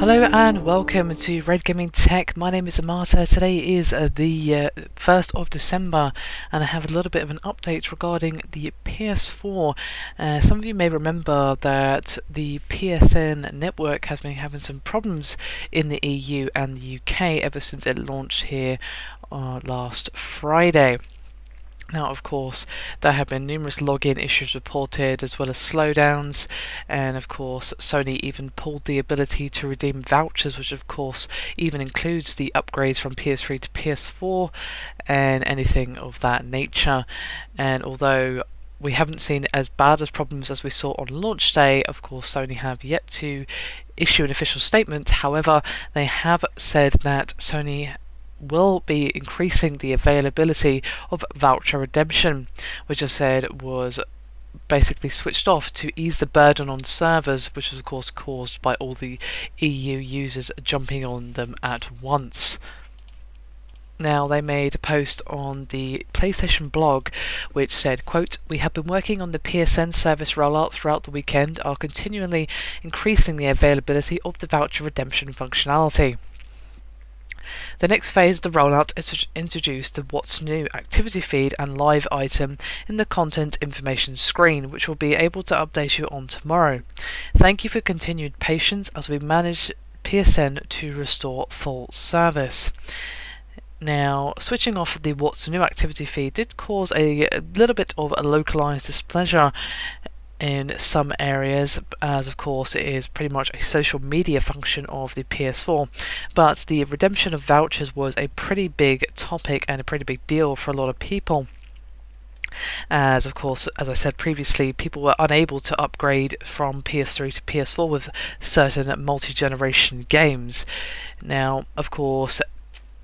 Hello and welcome to Red Gaming Tech. My name is Amata. Today is the 1st of December and I have a little bit of an update regarding the PS4. Some of you may remember that the PSN network has been having some problems in the EU and the UK ever since it launched here last Friday. Now, of course, there have been numerous login issues reported, as well as slowdowns, and of course, Sony even pulled the ability to redeem vouchers, which of course even includes the upgrades from PS3 to PS4 and anything of that nature. And although we haven't seen as bad as problems as we saw on launch day, of course, Sony have yet to issue an official statement. However, they have said that Sony will be increasing the availability of voucher redemption, which I said was basically switched off to ease the burden on servers, which was of course caused by all the EU users jumping on them at once. Now, they made a post on the PlayStation blog which said, quote, "We have been working on the PSN service rollout throughout the weekend, are continually increasing the availability of the voucher redemption functionality. The next phase of the rollout is to introduce the What's New activity feed and live item in the content information screen, which will be able to update you on tomorrow. Thank you for continued patience as we manage PSN to restore full service." Now, switching off the What's New activity feed did cause a little bit of a localized displeasure in some areas, as of course it is pretty much a social media function of the PS4, but the redemption of vouchers was a pretty big topic and a pretty big deal for a lot of people, as of course, as I said previously, people were unable to upgrade from PS3 to PS4 with certain multi-generation games. Now, of course,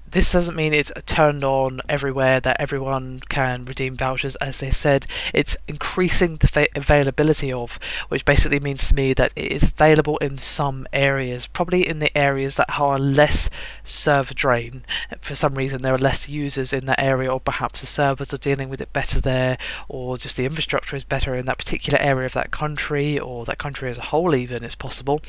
this doesn't mean it's turned on everywhere that everyone can redeem vouchers. As they said, it's increasing the availability of, which basically means to me that it is available in some areas, probably in the areas that are less server drain. For some reason there are less users in that area, or perhaps the servers are dealing with it better there, or just the infrastructure is better in that particular area of that country, or that country as a whole even, it's possible.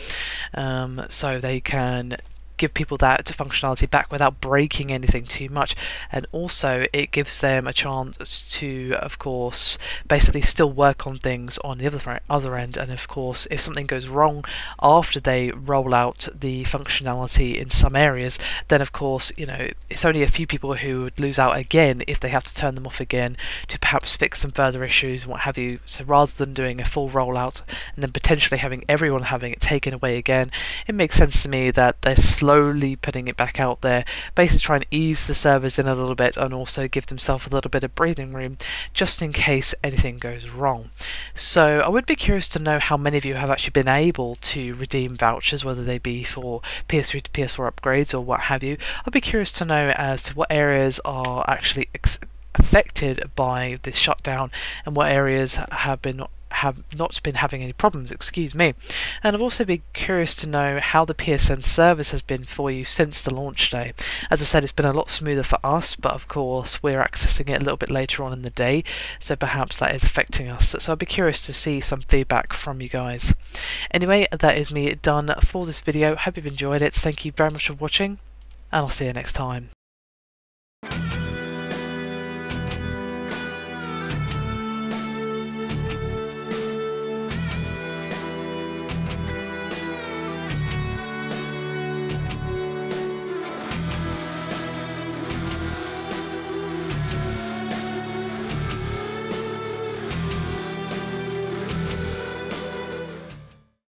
So they can give people that functionality back without breaking anything too much, and also it gives them a chance to, of course, basically still work on things on the other end. And of course, if something goes wrong after they roll out the functionality in some areas, then of course, you know, it's only a few people who would lose out again if they have to turn them off again to perhaps fix some further issues and what have you. So rather than doing a full rollout and then potentially having everyone having it taken away again, it makes sense to me that they're slowly putting it back out there, basically trying to ease the servers in a little bit and also give themselves a little bit of breathing room just in case anything goes wrong. So I would be curious to know how many of you have actually been able to redeem vouchers, whether they be for PS3 to PS4 upgrades or what have you. I'd be curious to know as to what areas are actually affected by this shutdown and what areas have not been having any problems, excuse me. And I've also been curious to know how the PSN service has been for you since the launch day. As I said, it's been a lot smoother for us, but of course we're accessing it a little bit later on in the day, so perhaps that is affecting us. So I'd be curious to see some feedback from you guys. Anyway, that is me done for this video. Hope you've enjoyed it. Thank you very much for watching, and I'll see you next time.